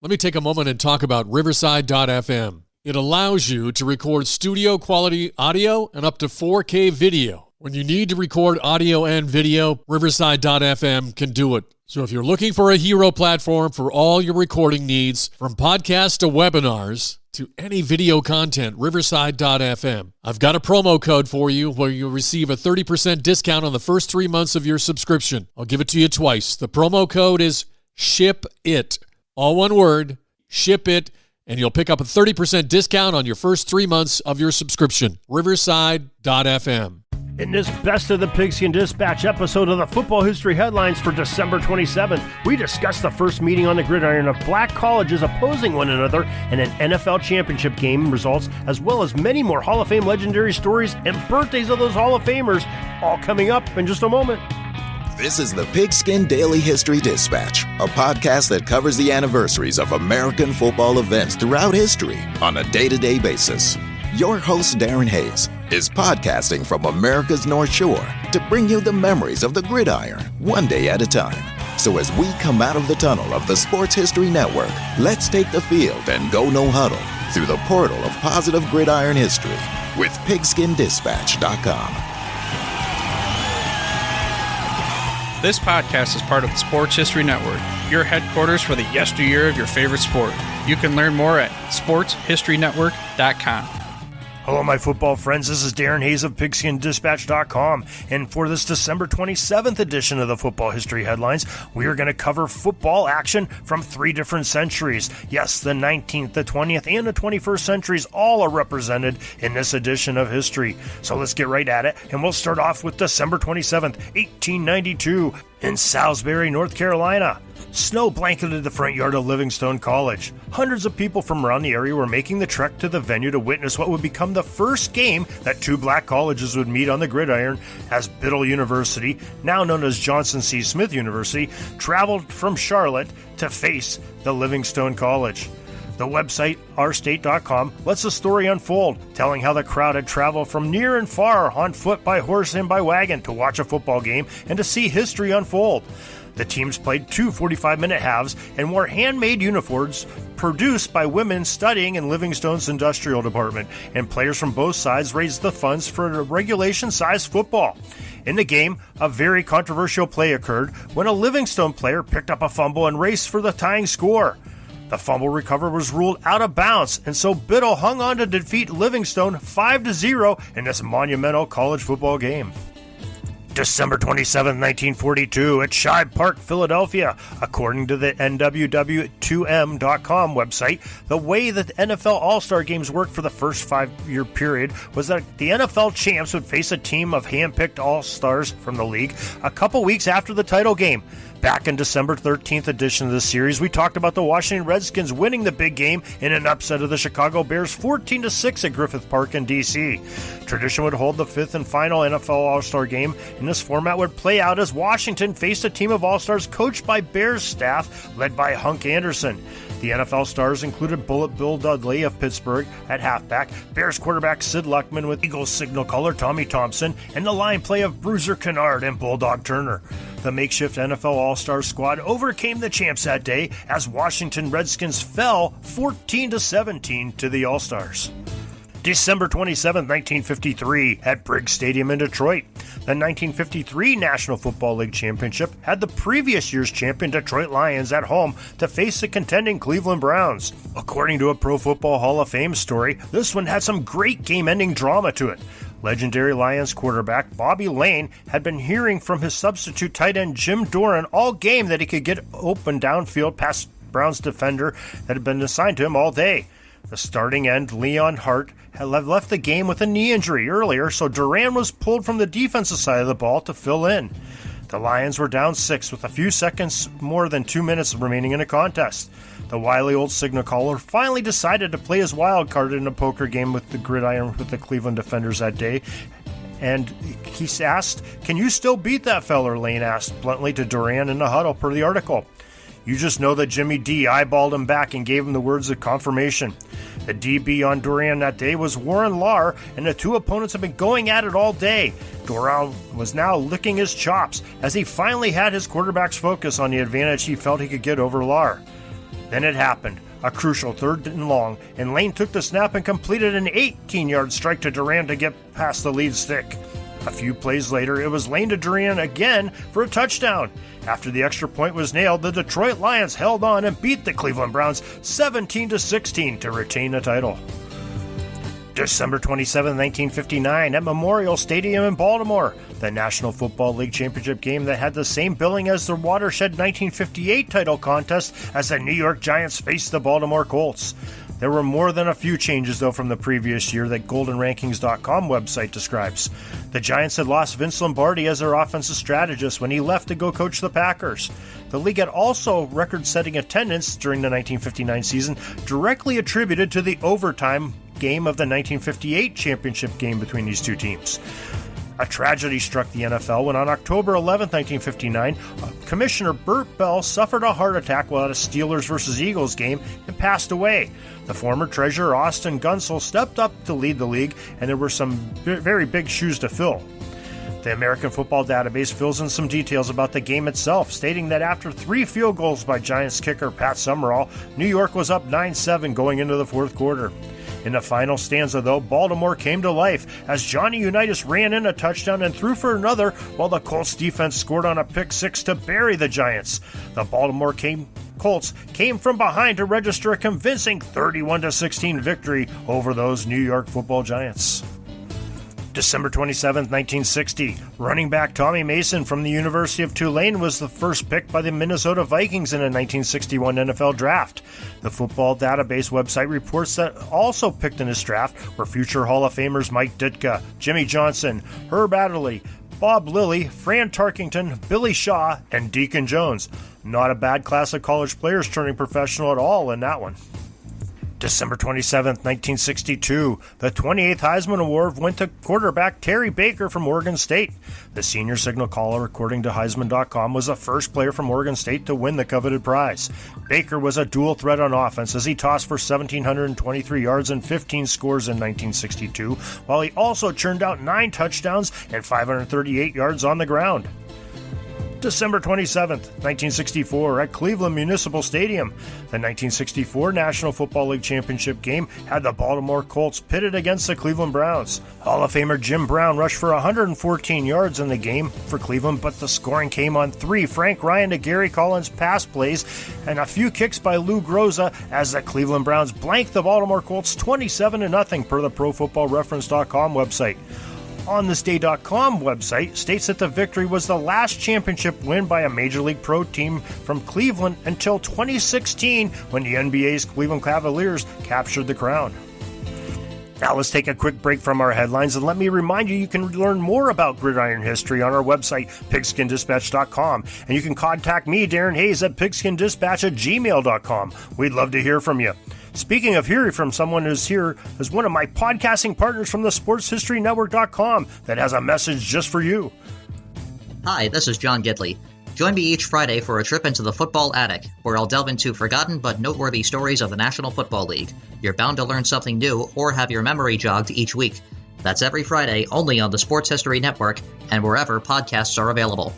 Let me take a moment and talk about Riverside.fm. It allows you to record studio quality audio and up to 4K video. When you need to record audio and video, Riverside.fm can do it. So if you're looking for a hero platform for all your recording needs, from podcasts to webinars to any video content, Riverside.fm. I've got a promo code for you where you'll receive a 30% discount on the first 3 months of your subscription. I'll give it to you twice. The promo code is SHIPIT. All one word, SHIPIT, and you'll pick up a 30% discount on your first 3 months of your subscription. Riverside.fm. In this Best of the Pigskin Dispatch episode of the Football History Headlines for December 27th, we discuss the first meeting on the gridiron of black colleges opposing one another in an NFL championship game results, as well as many more Hall of Fame legendary stories and birthdays of those Hall of Famers, all coming up in just a moment. This is the Pigskin Daily History Dispatch, a podcast that covers the anniversaries of American football events throughout history on a day-to-day basis. Your host, Darren Hayes, is podcasting from America's North Shore to bring you the memories of the gridiron, one day at a time. So as we come out of the tunnel of the Sports History Network, let's take the field and go no huddle through the portal of positive gridiron history with pigskindispatch.com. This podcast is part of the Sports History Network, your headquarters for the yesteryear of your favorite sport. You can learn more at sportshistorynetwork.com. Hello, my football friends. This is Darren Hayes of PigskinDispatch.com. And for this December 27th edition of the Football History Headlines, we are going to cover football action from 3 different centuries. Yes, the 19th, the 20th, and the 21st centuries all are represented in this edition of history. So let's get right at it, and we'll start off with December 27th, 1892, in Salisbury, North Carolina. Snow blanketed the front yard of Livingstone College. Hundreds of people from around the area were making the trek to the venue to witness what would become the first game that 2 black colleges would meet on the gridiron, as Biddle University, now known as Johnson C. Smith University, traveled from Charlotte to face the Livingstone College. The website, ourstate.com, lets the story unfold, telling how the crowd had traveled from near and far on foot, by horse, and by wagon to watch a football game and to see history unfold. The teams played 2 45-minute halves and wore handmade uniforms produced by women studying in Livingstone's industrial department, and players from both sides raised the funds for a regulation-sized football. In the game, a very controversial play occurred when a Livingstone player picked up a fumble and raced for the tying score. The fumble recovery was ruled out of bounds, and so Biddle hung on to defeat Livingstone 5-0 in this monumental college football game. December 27, 1942, at Shibe Park, Philadelphia. According to the NWW2M.com website, the way that the NFL All-Star Games worked for the first 5-year period was that the NFL champs would face a team of hand-picked All-Stars from the league a couple weeks after the title game. Back in December 13th edition of the series, we talked about the Washington Redskins winning the big game in an upset of the Chicago Bears 14-6 at Griffith Park in D.C. Tradition would hold the 5th and final NFL All-Star game, and this format would play out as Washington faced a team of All-Stars coached by Bears staff led by Hunk Anderson. The NFL stars included Bullet Bill Dudley of Pittsburgh at halfback, Bears quarterback Sid Luckman with Eagles signal caller Tommy Thompson, and the line play of Bruiser Kennard and Bulldog Turner. The makeshift NFL All-Star squad overcame the champs that day as Washington Redskins fell 14-17 to the All-Stars. December 27, 1953, at Briggs Stadium in Detroit. The 1953 National Football League Championship had the previous year's champion Detroit Lions at home to face the contending Cleveland Browns. According to a Pro Football Hall of Fame story, this one had some great game-ending drama to it. Legendary Lions quarterback Bobby Lane had been hearing from his substitute tight end Jim Doran all game that he could get open downfield past Browns defender that had been assigned to him all day. The starting end, Leon Hart, had left the game with a knee injury earlier, so Duran was pulled from the defensive side of the ball to fill in. The Lions were down 6 with a few seconds more than 2 minutes remaining in the contest. The wily old signal caller finally decided to play his wild card in a poker game with the gridiron with the Cleveland defenders that day. And he asked, "Can you still beat that feller?" Lane asked bluntly to Duran in the huddle per the article. You just know that Jimmy D eyeballed him back and gave him the words of confirmation. The DB on Duran that day was Warren Lahr, and the two opponents have been going at it all day. Duran was now licking his chops as he finally had his quarterback's focus on the advantage he felt he could get over Lahr. Then it happened. A crucial 3rd and long, and Lane took the snap and completed an 18-yard strike to Duran to get past the lead stick. A few plays later, it was Lane to Duran again for a touchdown. After the extra point was nailed, the Detroit Lions held on and beat the Cleveland Browns 17-16 to retain the title. December 27, 1959, at Memorial Stadium in Baltimore, the National Football League championship game that had the same billing as the watershed 1958 title contest as the New York Giants faced the Baltimore Colts. There were more than a few changes, though, from the previous year that GoldenRankings.com website describes. The Giants had lost Vince Lombardi as their offensive strategist when he left to go coach the Packers. The league had also record-setting attendance during the 1959 season, directly attributed to the overtime game of the 1958 championship game between these two teams. A tragedy struck the NFL when on October 11, 1959, Commissioner Bert Bell suffered a heart attack while at a Steelers vs. Eagles game and passed away. The former treasurer Austin Gunsel stepped up to lead the league, and there were some very big shoes to fill. The American Football Database fills in some details about the game itself, stating that after 3 field goals by Giants kicker Pat Summerall, New York was up 9-7 going into the fourth quarter. In the final stanza, though, Baltimore came to life as Johnny Unitas ran in a touchdown and threw for another, while the Colts defense scored on a pick six to bury the Giants. The Baltimore Colts came from behind to register a convincing 31-16 victory over those New York Football Giants. December 27, 1960, running back Tommy Mason from the University of Tulane was the first pick by the Minnesota Vikings in the 1961 NFL Draft. The Football Database website reports that also picked in this draft were future Hall of Famers Mike Ditka, Jimmy Johnson, Herb Adderley, Bob Lilly, Fran Tarkington, Billy Shaw, and Deacon Jones. Not a bad class of college players turning professional at all in that one. December 27, 1962, the 28th Heisman Award went to quarterback Terry Baker from Oregon State. The senior signal caller, according to Heisman.com, was the first player from Oregon State to win the coveted prize. Baker was a dual threat on offense as he tossed for 1,723 yards and 15 scores in 1962, while he also churned out 9 touchdowns and 538 yards on the ground. December 27, 1964, at Cleveland Municipal Stadium. The 1964 National Football League Championship game had the Baltimore Colts pitted against the Cleveland Browns. Hall of Famer Jim Brown rushed for 114 yards in the game for Cleveland, but the scoring came on 3 Frank Ryan to Gary Collins pass plays and a few kicks by Lou Groza as the Cleveland Browns blanked the Baltimore Colts 27-0 per the ProFootballReference.com website. OnThisDay.com website states that the victory was the last championship win by a Major League Pro team from Cleveland until 2016 when the NBA's Cleveland Cavaliers captured the crown. Now let's take a quick break from our headlines and let me remind you can learn more about gridiron history on our website, pigskindispatch.com. And you can contact me, Darren Hayes, at pigskindispatch@gmail.com. We'd love to hear from you. Speaking of hearing from someone who's here is one of my podcasting partners from the sportshistorynetwork.com that has a message just for you. Hi, this is John Gidley. Join me each Friday for a trip into the football attic, where I'll delve into forgotten but noteworthy stories of the National Football League. You're bound to learn something new or have your memory jogged each week. That's every Friday only on the Sports History Network and wherever podcasts are available.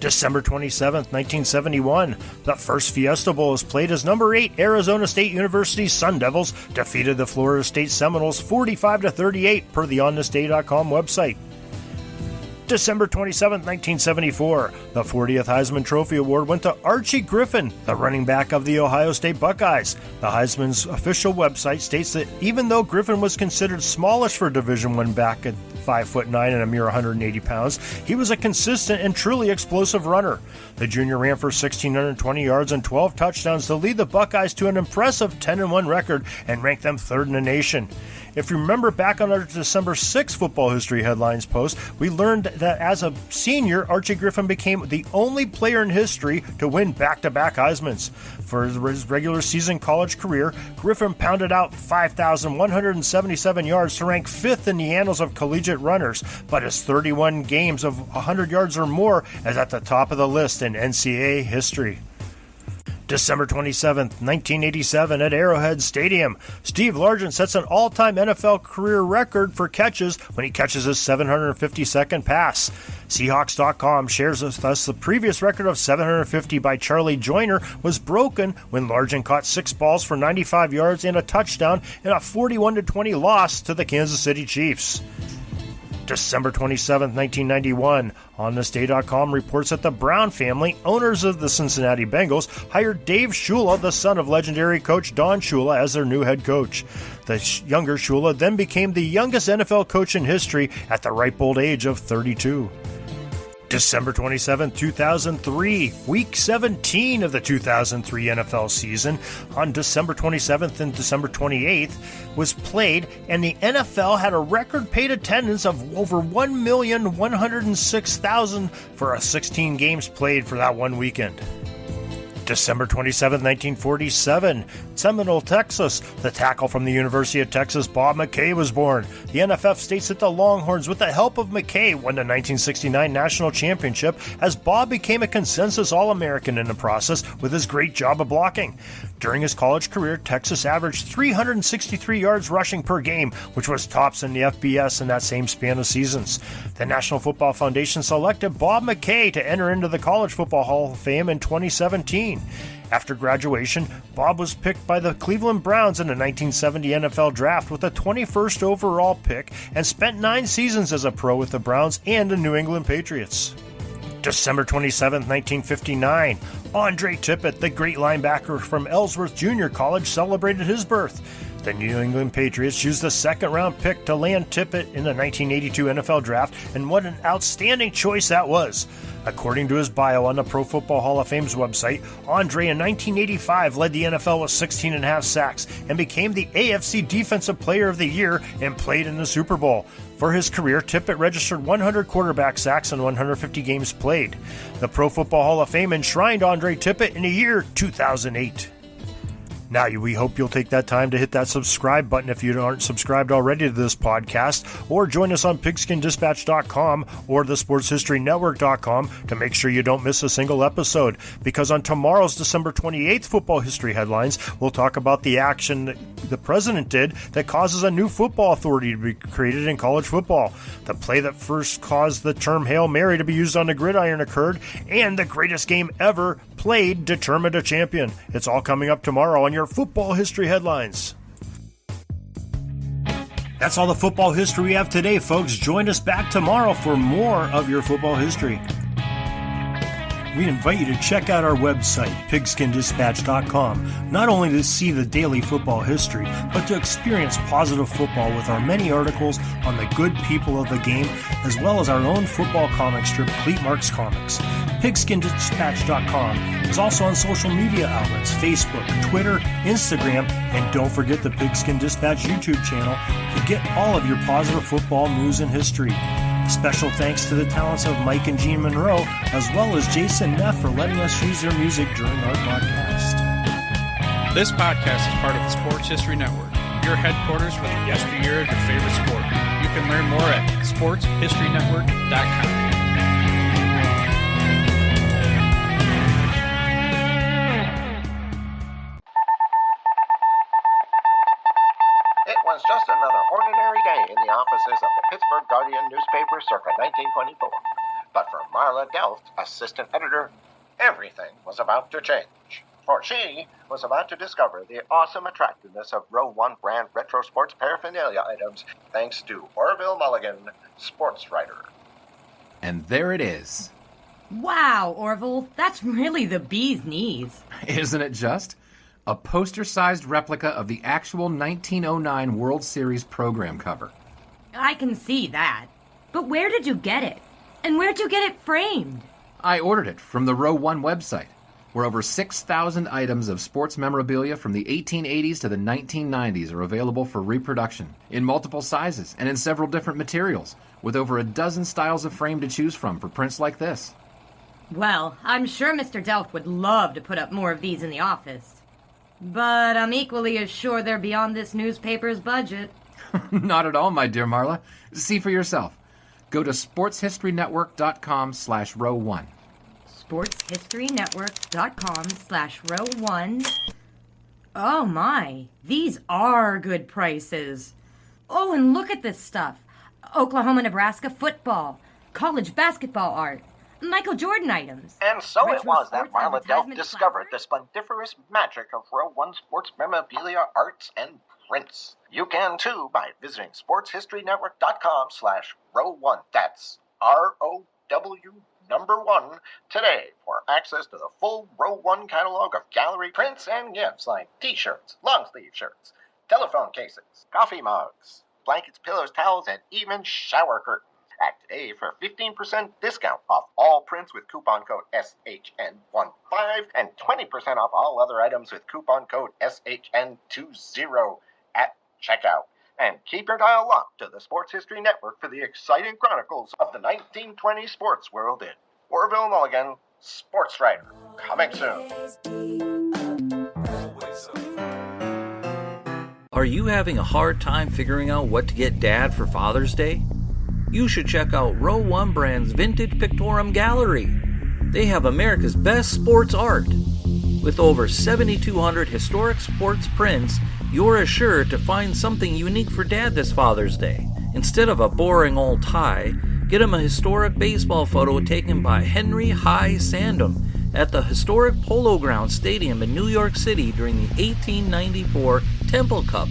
December 27th, 1971, the first Fiesta Bowl was played as number 8 Arizona State University's Sun Devils defeated the Florida State Seminoles 45-38 per the OnThisDay.com website. December 27, 1974, the 40th Heisman Trophy Award went to Archie Griffin, the running back of the Ohio State Buckeyes. The Heisman's official website states that even though Griffin was considered smallish for Division I back at 5'9" and a mere 180 pounds, he was a consistent and truly explosive runner. The junior ran for 1,620 yards and 12 touchdowns to lead the Buckeyes to an impressive 10-1 record and rank them 3rd in the nation. If you remember back on our December 6 Football History Headlines post, we learned that as a senior, Archie Griffin became the only player in history to win back-to-back Heismans. For his regular season college career, Griffin pounded out 5,177 yards to rank 5th in the annals of collegiate runners, but his 31 games of 100 yards or more is at the top of the list in NCAA history. December 27th, 1987 at Arrowhead Stadium, Steve Largent sets an all-time NFL career record for catches when he catches his 752nd pass. Seahawks.com shares with us the previous record of 750 by Charlie Joyner was broken when Largent caught 6 balls for 95 yards and a touchdown in a 41-20 loss to the Kansas City Chiefs. December 27, 1991, OnThisDay.com reports that the Brown family, owners of the Cincinnati Bengals, hired Dave Shula, the son of legendary coach Don Shula, as their new head coach. The younger Shula then became the youngest NFL coach in history at the ripe old age of 32. December 27, 2003, Week 17 of the 2003 NFL season, on December 27th and December 28th, was played, and the NFL had a record paid attendance of over 1,106,000 for 16 games played for that one weekend. December 27, 1947, Seminole, Texas. The tackle from the University of Texas, Bob McKay, was born. The NFF states that the Longhorns, with the help of McKay, won the 1969 National Championship as Bob became a consensus All-American in the process with his great job of blocking. During his college career, Texas averaged 363 yards rushing per game, which was tops in the FBS in that same span of seasons. The National Football Foundation selected Bob McKay to enter into the College Football Hall of Fame in 2017. After graduation, Bob was picked by the Cleveland Browns in the 1970 NFL Draft with the 21st overall pick and spent 9 seasons as a pro with the Browns and the New England Patriots. December 27, 1959, Andre Tippett, the great linebacker from Ellsworth Junior College, celebrated his birth. The New England Patriots used the second-round pick to land Tippett in the 1982 NFL Draft, and what an outstanding choice that was. According to his bio on the Pro Football Hall of Fame's website, Andre in 1985 led the NFL with 16.5 sacks and became the AFC Defensive Player of the Year and played in the Super Bowl. For his career, Tippett registered 100 quarterback sacks and 150 games played. The Pro Football Hall of Fame enshrined Andre Tippett in the year 2008. Now, we hope you'll take that time to hit that subscribe button if you aren't subscribed already to this podcast, or join us on PigskinDispatch.com or the SportsHistoryNetwork.com to make sure you don't miss a single episode. Because on tomorrow's December 28th Football History Headlines, we'll talk about the action that the president did that causes a new football authority to be created in college football. The play that first caused the term Hail Mary to be used on the gridiron occurred, and the greatest game ever played determined a champion. It's all coming up tomorrow on your Football History Headlines. That's all the football history we have today, folks. Join us back tomorrow for more of your football history. We invite you to check out our website, PigskinDispatch.com, not only to see the daily football history, but to experience positive football with our many articles on the good people of the game, as well as our own football comic strip, Cleat Marks Comics. PigskinDispatch.com is also on social media outlets, Facebook, Twitter, Instagram, and don't forget the Pigskin Dispatch YouTube channel to get all of your positive football news and history. Special thanks to the talents of Mike and Gene Monroe, as well as Jason Neff for letting us use their music during our podcast. This podcast is part of the Sports History Network, your headquarters for the yesteryear of your favorite sport. You can learn more at SportsHistoryNetwork.com. It was just another ordinary day in the offices of the Pittsburgh Guardian newspaper circa 1924. But for Marla Delft, assistant editor, everything was about to change. For she was about to discover the awesome attractiveness of Row 1 brand retro sports paraphernalia items thanks to Orville Mulligan, sports writer. And there it is. Wow, Orville, that's really the bee's knees. Isn't it just? A poster-sized replica of the actual 1909 World Series program cover. I can see that. But where did you get it? And where'd you get it framed? I ordered it from the Row 1 website, where over 6,000 items of sports memorabilia from the 1880s to the 1990s are available for reproduction, in multiple sizes and in several different materials, with over a dozen styles of frame to choose from for prints like this. Well, I'm sure Mr. Delft would love to put up more of these in the office. But I'm equally as sure they're beyond this newspaper's budget. Not at all, my dear Marla. See for yourself. Go to SportsHistoryNetwork.com/Row1. sportshistorynetwork.com/row1. Oh my, these are good prices. Oh, and look at this stuff. Oklahoma-Nebraska football, college basketball art, Michael Jordan items. And so it was that Marla Delph advertisement discovered the flowers. splendiferous magic of Row 1 sports memorabilia, arts, and prints. You can too by visiting sportshistorynetwork.com/row1. That's ROW1 today for access to the full Row 1 catalog of gallery prints and gifts like t-shirts, long-sleeve shirts, telephone cases, coffee mugs, blankets, pillows, towels, and even shower curtains. Act today for 15% discount off all prints with coupon code SHN15 and 20% off all other items with coupon code SHN20 at checkout. And keep your dial locked to the Sports History Network for the exciting chronicles of the 1920 sports world in Orville Mulligan, Sports Writer. Coming soon. Are you having a hard time figuring out what to get Dad for Father's Day? You should check out Row 1 Brand's Vintage Pictorum Gallery. They have America's best sports art. With over 7,200 historic sports prints, you're assured to find something unique for Dad this Father's Day. Instead of a boring old tie, get him a historic baseball photo taken by Henry High Sandom at the historic Polo Grounds Stadium in New York City during the 1894 Temple Cup.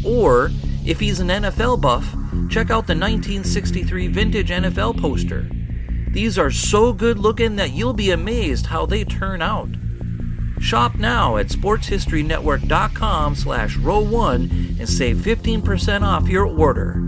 Or, if he's an NFL buff, check out the 1963 vintage NFL poster. These are so good looking that you'll be amazed how they turn out. Shop now at sportshistorynetwork.com/row1 and save 15% off your order.